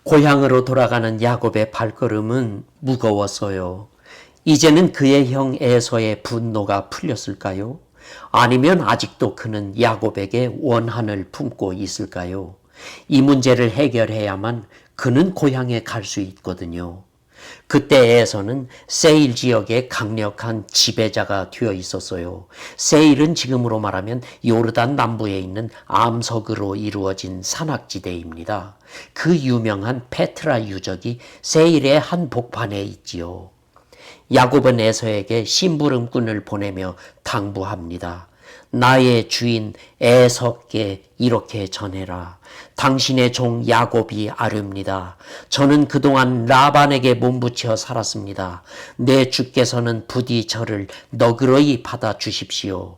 고향으로 돌아가는 야곱의 발걸음은 무거웠어요. 이제는 그의 형 에서의 분노가 풀렸을까요? 아니면 아직도 그는 야곱에게 원한을 품고 있을까요? 이 문제를 해결해야만 그는 고향에 갈 수 있거든요. 그때 에서는 세일 지역의 강력한 지배자가 되어 있었어요. 세일은 지금으로 말하면 요르단 남부에 있는 암석으로 이루어진 산악지대입니다. 그 유명한 페트라 유적이 세일의 한 복판에 있지요. 야곱은 에서에게 심부름꾼을 보내며 당부합니다. 나의 주인 에서께 이렇게 전해라. 당신의 종 야곱이 아릅니다. 저는 그동안 라반에게 몸부쳐 살았습니다. 내 주께서는 부디 저를 너그러이 받아주십시오.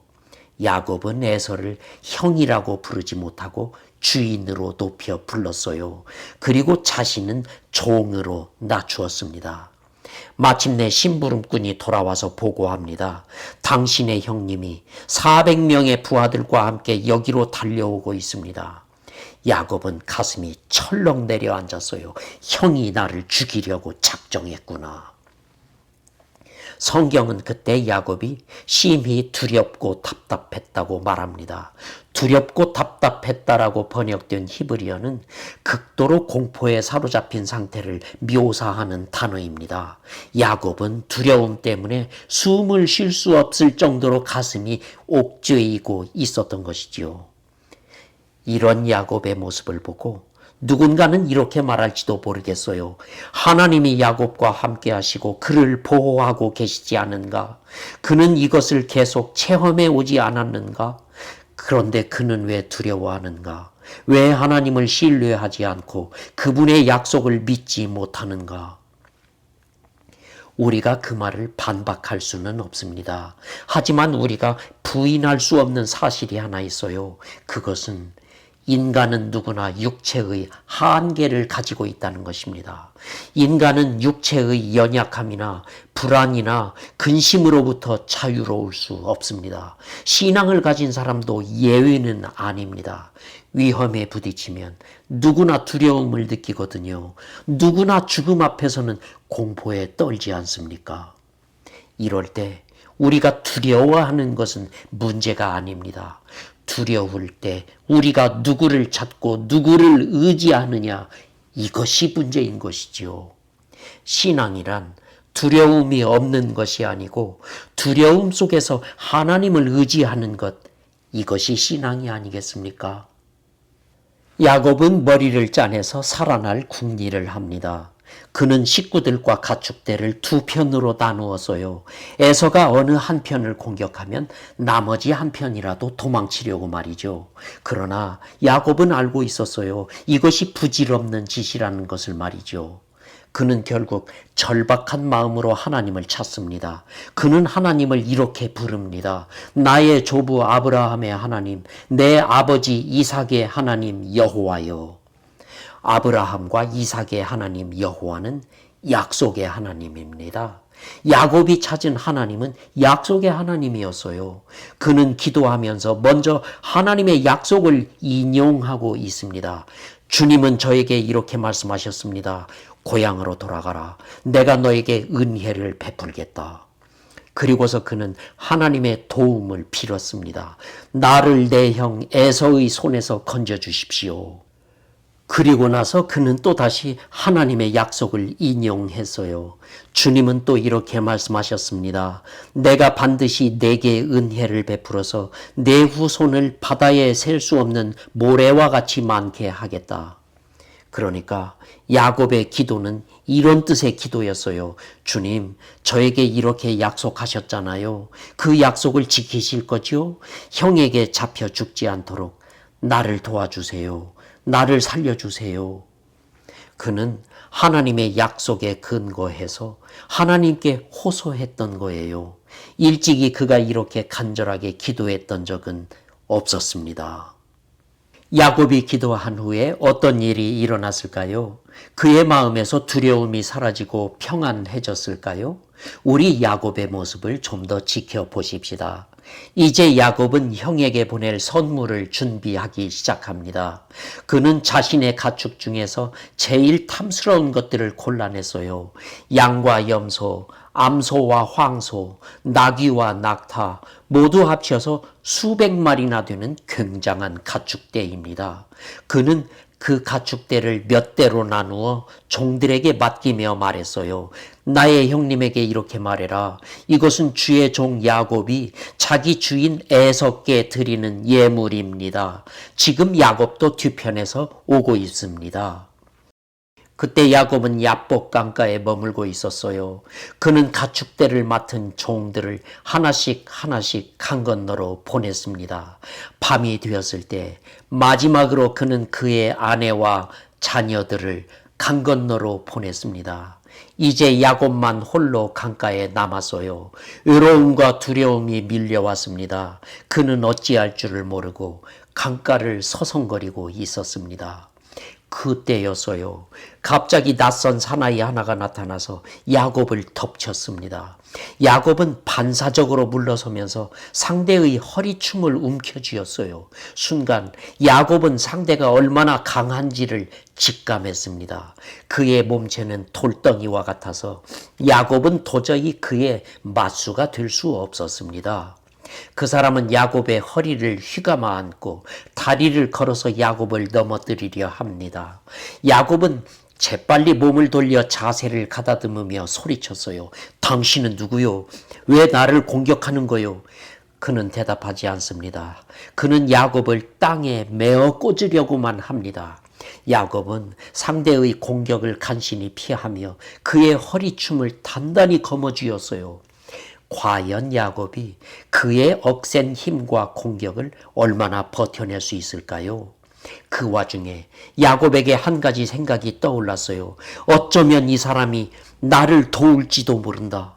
야곱은 에서를 형이라고 부르지 못하고 주인으로 높여 불렀어요. 그리고 자신은 종으로 낮추었습니다. 마침내 심부름꾼이 돌아와서 보고합니다. 당신의 형님이 400명의 부하들과 함께 여기로 달려오고 있습니다. 야곱은 가슴이 철렁 내려앉았어요. 형이 나를 죽이려고 작정했구나. 성경은 그때 야곱이 심히 두렵고 답답했다고 말합니다. 두렵고 답답했다라고 번역된 히브리어는 극도로 공포에 사로잡힌 상태를 묘사하는 단어입니다. 야곱은 두려움 때문에 숨을 쉴 수 없을 정도로 가슴이 옥죄이고 있었던 것이지요. 이런 야곱의 모습을 보고 누군가는 이렇게 말할지도 모르겠어요. 하나님이 야곱과 함께 하시고 그를 보호하고 계시지 않은가? 그는 이것을 계속 체험해 오지 않았는가? 그런데 그는 왜 두려워하는가? 왜 하나님을 신뢰하지 않고 그분의 약속을 믿지 못하는가? 우리가 그 말을 반박할 수는 없습니다. 하지만 우리가 부인할 수 없는 사실이 하나 있어요. 그것은 인간은 누구나 육체의 한계를 가지고 있다는 것입니다. 인간은 육체의 연약함이나 불안이나 근심으로부터 자유로울 수 없습니다. 신앙을 가진 사람도 예외는 아닙니다. 위험에 부딪히면 누구나 두려움을 느끼거든요. 누구나 죽음 앞에서는 공포에 떨지 않습니까? 이럴 때 우리가 두려워하는 것은 문제가 아닙니다. 두려울 때 우리가 누구를 찾고 누구를 의지하느냐, 이것이 문제인 것이지요. 신앙이란 두려움이 없는 것이 아니고 두려움 속에서 하나님을 의지하는 것, 이것이 신앙이 아니겠습니까? 야곱은 머리를 짜내서 살아날 궁리를 합니다. 그는 식구들과 가축대를 두 편으로 나누어서요. 에서가 어느 한 편을 공격하면 나머지 한 편이라도 도망치려고 말이죠. 그러나 야곱은 알고 있었어요. 이것이 부질없는 짓이라는 것을 말이죠. 그는 결국 절박한 마음으로 하나님을 찾습니다. 그는 하나님을 이렇게 부릅니다. 나의 조부 아브라함의 하나님, 내 아버지 이삭의 하나님 여호와여. 아브라함과 이삭의 하나님 여호와는 약속의 하나님입니다. 야곱이 찾은 하나님은 약속의 하나님이었어요. 그는 기도하면서 먼저 하나님의 약속을 인용하고 있습니다. 주님은 저에게 이렇게 말씀하셨습니다. 고향으로 돌아가라. 내가 너에게 은혜를 베풀겠다. 그리고서 그는 하나님의 도움을 빌었습니다. 나를 내 형 에서의 손에서 건져주십시오. 그리고 나서 그는 또다시 하나님의 약속을 인용했어요. 주님은 또 이렇게 말씀하셨습니다. 내가 반드시 내게 은혜를 베풀어서 내 후손을 바다에 셀 수 없는 모래와 같이 많게 하겠다. 그러니까 야곱의 기도는 이런 뜻의 기도였어요. 주님, 저에게 이렇게 약속하셨잖아요. 그 약속을 지키실 거죠? 형에게 잡혀 죽지 않도록 나를 도와주세요. 나를 살려주세요. 그는 하나님의 약속에 근거해서 하나님께 호소했던 거예요. 일찍이 그가 이렇게 간절하게 기도했던 적은 없었습니다. 야곱이 기도한 후에 어떤 일이 일어났을까요? 그의 마음에서 두려움이 사라지고 평안해졌을까요? 우리 야곱의 모습을 좀 더 지켜보십시다. 이제 야곱은 형에게 보낼 선물을 준비하기 시작합니다. 그는 자신의 가축 중에서 제일 탐스러운 것들을 골라냈어요. 양과 염소, 암소와 황소, 나귀와 낙타 모두 합쳐서 수백 마리나 되는 굉장한 가축대입니다. 그는 그 가축대를 몇 대로 나누어 종들에게 맡기며 말했어요. 나의 형님에게 이렇게 말해라. 이것은 주의 종 야곱이 자기 주인 에서께 드리는 예물입니다. 지금 야곱도 뒤편에서 오고 있습니다. 그때 야곱은 야복 강가에 머물고 있었어요. 그는 가축대를 맡은 종들을 하나씩 강 건너로 보냈습니다. 밤이 되었을 때 마지막으로 그는 그의 아내와 자녀들을 강 건너로 보냈습니다. 이제 야곱만 홀로 강가에 남았어요. 외로움과 두려움이 밀려왔습니다. 그는 어찌할 줄을 모르고 강가를 서성거리고 있었습니다. 그때였어요. 갑자기 낯선 사나이 하나가 나타나서 야곱을 덮쳤습니다. 야곱은 반사적으로 물러서면서 상대의 허리춤을 움켜쥐었어요. 순간 야곱은 상대가 얼마나 강한지를 직감했습니다. 그의 몸체는 돌덩이와 같아서 야곱은 도저히 그의 맞수가 될 수 없었습니다. 그 사람은 야곱의 허리를 휘감아 안고 다리를 걸어서 야곱을 넘어뜨리려 합니다. 야곱은 재빨리 몸을 돌려 자세를 가다듬으며 소리쳤어요. 당신은 누구요? 왜 나를 공격하는 거요? 그는 대답하지 않습니다. 그는 야곱을 땅에 메어 꽂으려고만 합니다. 야곱은 상대의 공격을 간신히 피하며 그의 허리춤을 단단히 거머쥐었어요. 과연 야곱이 그의 억센 힘과 공격을 얼마나 버텨낼 수 있을까요? 그 와중에 야곱에게 한 가지 생각이 떠올랐어요. 어쩌면 이 사람이 나를 도울지도 모른다.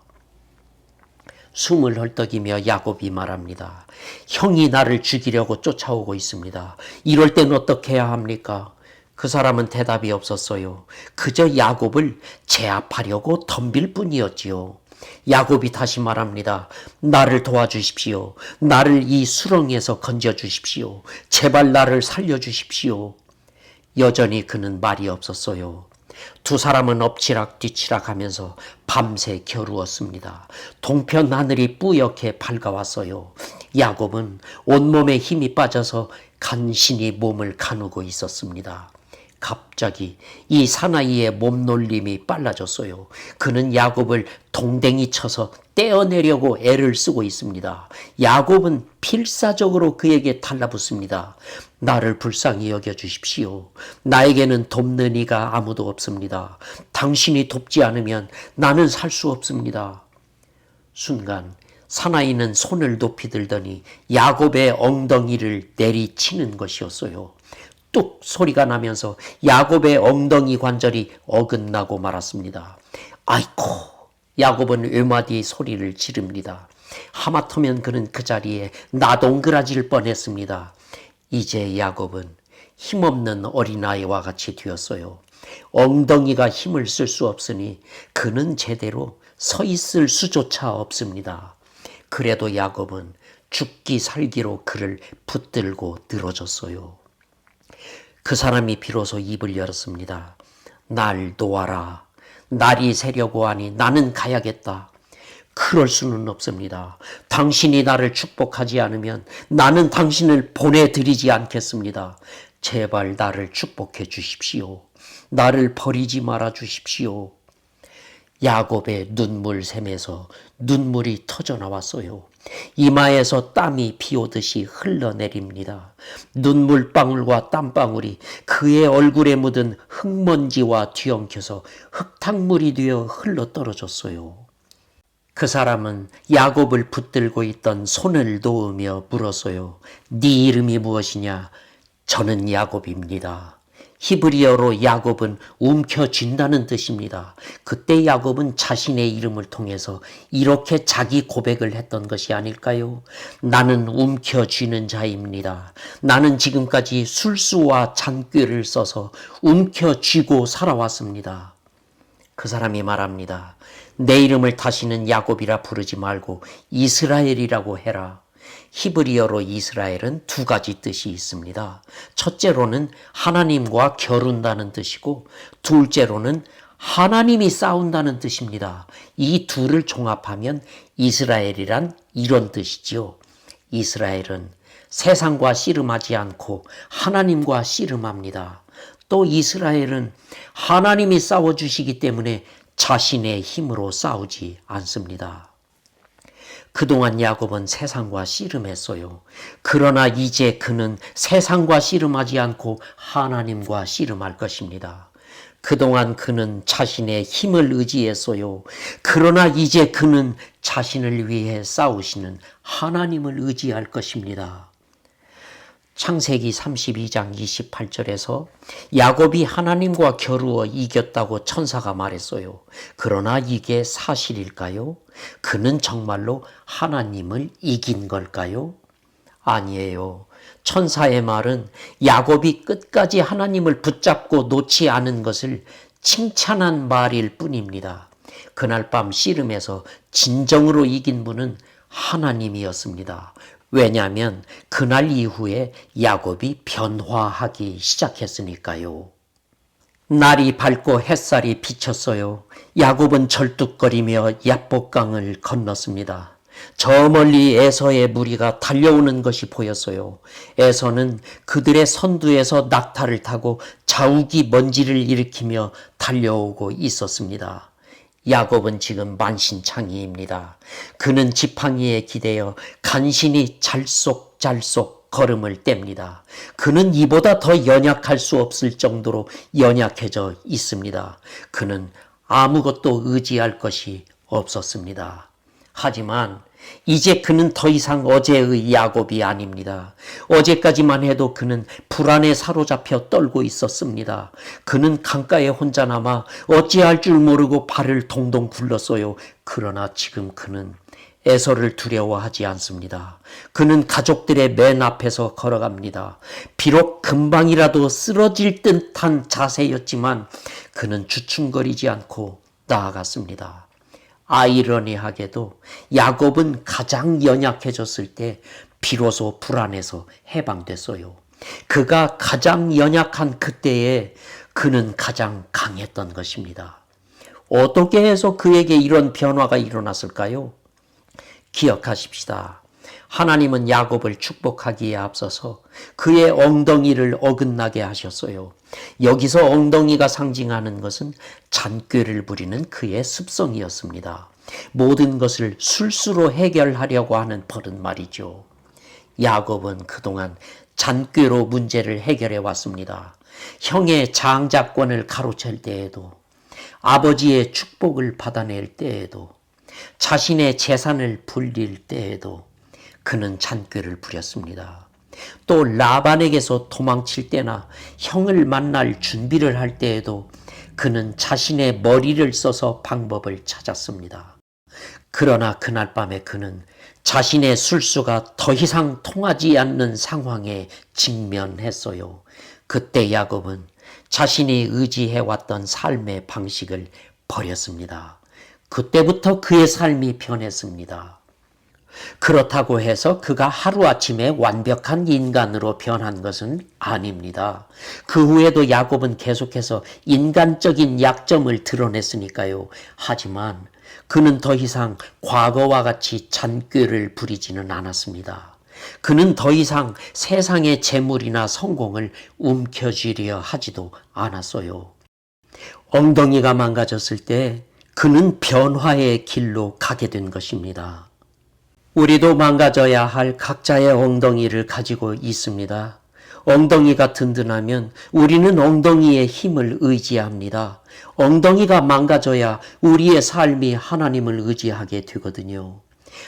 숨을 헐떡이며 야곱이 말합니다. 형이 나를 죽이려고 쫓아오고 있습니다. 이럴 땐 어떻게 해야 합니까? 그 사람은 대답이 없었어요. 그저 야곱을 제압하려고 덤빌 뿐이었지요. 야곱이 다시 말합니다. 나를 도와주십시오. 나를 이 수렁에서 건져주십시오. 제발 나를 살려주십시오. 여전히 그는 말이 없었어요. 두 사람은 엎치락 뒤치락 하면서 밤새 겨루었습니다. 동편 하늘이 뿌옇게 밝아왔어요. 야곱은 온몸에 힘이 빠져서 간신히 몸을 가누고 있었습니다. 갑자기 이 사나이의 몸놀림이 빨라졌어요. 그는 야곱을 동댕이 쳐서 떼어내려고 애를 쓰고 있습니다. 야곱은 필사적으로 그에게 달라붙습니다. 나를 불쌍히 여겨주십시오. 나에게는 돕는 이가 아무도 없습니다. 당신이 돕지 않으면 나는 살 수 없습니다. 순간 사나이는 손을 높이 들더니 야곱의 엉덩이를 내리치는 것이었어요. 뚝 소리가 나면서 야곱의 엉덩이 관절이 어긋나고 말았습니다. 아이고! 야곱은 외마디 소리를 지릅니다. 하마터면 그는 그 자리에 나동그라질 뻔했습니다. 이제 야곱은 힘없는 어린아이와 같이 되었어요. 엉덩이가 힘을 쓸 수 없으니 그는 제대로 서 있을 수조차 없습니다. 그래도 야곱은 죽기 살기로 그를 붙들고 늘어졌어요. 그 사람이 비로소 입을 열었습니다. 날 놓아라. 날이 새려고 하니 나는 가야겠다. 그럴 수는 없습니다. 당신이 나를 축복하지 않으면 나는 당신을 보내드리지 않겠습니다. 제발 나를 축복해 주십시오. 나를 버리지 말아 주십시오. 야곱의 눈물샘에서 눈물이 터져 나왔어요. 이마에서 땀이 비오듯이 흘러내립니다. 눈물방울과 땀방울이 그의 얼굴에 묻은 흙먼지와 뒤엉켜서 흙탕물이 되어 흘러떨어졌어요. 그 사람은 야곱을 붙들고 있던 손을 놓으며 물었어요. 네 이름이 무엇이냐? 저는 야곱입니다. 히브리어로 야곱은 움켜쥔다는 뜻입니다. 그때 야곱은 자신의 이름을 통해서 이렇게 자기 고백을 했던 것이 아닐까요? 나는 움켜쥐는 자입니다. 나는 지금까지 술수와 잔꾀를 써서 움켜쥐고 살아왔습니다. 그 사람이 말합니다. 내 이름을 다시는 야곱이라 부르지 말고 이스라엘이라고 해라. 히브리어로 이스라엘은 두 가지 뜻이 있습니다. 첫째로는 하나님과 겨룬다는 뜻이고 둘째로는 하나님이 싸운다는 뜻입니다. 이 둘을 종합하면 이스라엘이란 이런 뜻이지요. 이스라엘은 세상과 씨름하지 않고 하나님과 씨름합니다. 또 이스라엘은 하나님이 싸워주시기 때문에 자신의 힘으로 싸우지 않습니다. 그동안 야곱은 세상과 씨름했어요. 그러나 이제 그는 세상과 씨름하지 않고 하나님과 씨름할 것입니다. 그동안 그는 자신의 힘을 의지했어요. 그러나 이제 그는 자신을 위해 싸우시는 하나님을 의지할 것입니다. 창세기 32장 28절에서 야곱이 하나님과 겨루어 이겼다고 천사가 말했어요. 그러나 이게 사실일까요? 그는 정말로 하나님을 이긴 걸까요? 아니에요. 천사의 말은 야곱이 끝까지 하나님을 붙잡고 놓지 않은 것을 칭찬한 말일 뿐입니다. 그날 밤 씨름에서 진정으로 이긴 분은 하나님이었습니다. 왜냐하면 그날 이후에 야곱이 변화하기 시작했으니까요. 날이 밝고 햇살이 비쳤어요. 야곱은 절뚝거리며 야복강을 건넜습니다. 저 멀리 에서의 무리가 달려오는 것이 보였어요. 에서는 그들의 선두에서 낙타를 타고 자욱이 먼지를 일으키며 달려오고 있었습니다. 야곱은 지금 만신창이입니다. 그는 지팡이에 기대어 간신히 잘쏙잘쏙 걸음을 뗍니다. 그는 이보다 더 연약할 수 없을 정도로 연약해져 있습니다. 그는 아무것도 의지할 것이 없었습니다. 하지만 이제 그는 더 이상 어제의 야곱이 아닙니다. 어제까지만 해도 그는 불안에 사로잡혀 떨고 있었습니다. 그는 강가에 혼자 남아 어찌할 줄 모르고 발을 동동 굴렀어요. 그러나 지금 그는 에서를 두려워하지 않습니다. 그는 가족들의 맨 앞에서 걸어갑니다. 비록 금방이라도 쓰러질 듯한 자세였지만 그는 주춤거리지 않고 나아갔습니다. 아이러니하게도 야곱은 가장 연약해졌을 때 비로소 불안에서 해방됐어요. 그가 가장 연약한 그때에 그는 가장 강했던 것입니다. 어떻게 해서 그에게 이런 변화가 일어났을까요? 기억하십시다. 하나님은 야곱을 축복하기에 앞서서 그의 엉덩이를 어긋나게 하셨어요. 여기서 엉덩이가 상징하는 것은 잔꾀를 부리는 그의 습성이었습니다. 모든 것을 술수로 해결하려고 하는 버릇 말이죠. 야곱은 그동안 잔꾀로 문제를 해결해 왔습니다. 형의 장자권을 가로챌 때에도, 아버지의 축복을 받아낼 때에도, 자신의 재산을 불릴 때에도 그는 잔꾀를 부렸습니다. 또 라반에게서 도망칠 때나 형을 만날 준비를 할 때에도 그는 자신의 머리를 써서 방법을 찾았습니다. 그러나 그날 밤에 그는 자신의 술수가 더 이상 통하지 않는 상황에 직면했어요. 그때 야곱은 자신이 의지해왔던 삶의 방식을 버렸습니다. 그때부터 그의 삶이 변했습니다. 그렇다고 해서 그가 하루아침에 완벽한 인간으로 변한 것은 아닙니다. 그 후에도 야곱은 계속해서 인간적인 약점을 드러냈으니까요. 하지만 그는 더 이상 과거와 같이 잔꾀를 부리지는 않았습니다. 그는 더 이상 세상의 재물이나 성공을 움켜쥐려 하지도 않았어요. 엉덩이가 망가졌을 때 그는 변화의 길로 가게 된 것입니다. 우리도 망가져야 할 각자의 엉덩이를 가지고 있습니다. 엉덩이가 든든하면 우리는 엉덩이의 힘을 의지합니다. 엉덩이가 망가져야 우리의 삶이 하나님을 의지하게 되거든요.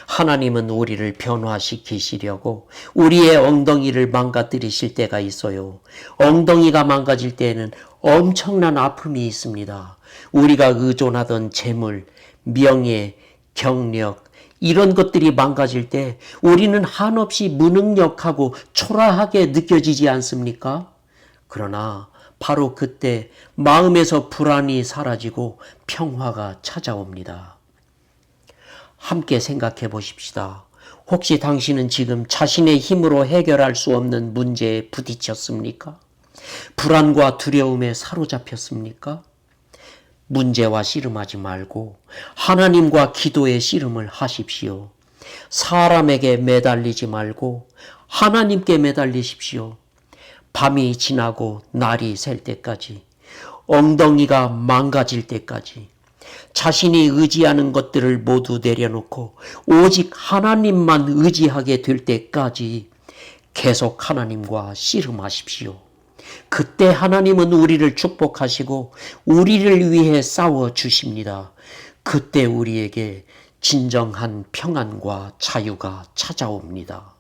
하나님은 우리를 변화시키시려고 우리의 엉덩이를 망가뜨리실 때가 있어요. 엉덩이가 망가질 때에는 엄청난 아픔이 있습니다. 우리가 의존하던 재물, 명예, 경력, 이런 것들이 망가질 때 우리는 한없이 무능력하고 초라하게 느껴지지 않습니까? 그러나 바로 그때 마음에서 불안이 사라지고 평화가 찾아옵니다. 함께 생각해 보십시다. 혹시 당신은 지금 자신의 힘으로 해결할 수 없는 문제에 부딪혔습니까? 불안과 두려움에 사로잡혔습니까? 문제와 씨름하지 말고 하나님과 기도의 씨름을 하십시오. 사람에게 매달리지 말고 하나님께 매달리십시오. 밤이 지나고 날이 샐 때까지, 엉덩이가 망가질 때까지, 자신이 의지하는 것들을 모두 내려놓고 오직 하나님만 의지하게 될 때까지 계속 하나님과 씨름하십시오. 그때 하나님은 우리를 축복하시고 우리를 위해 싸워 주십니다. 그때 우리에게 진정한 평안과 자유가 찾아옵니다.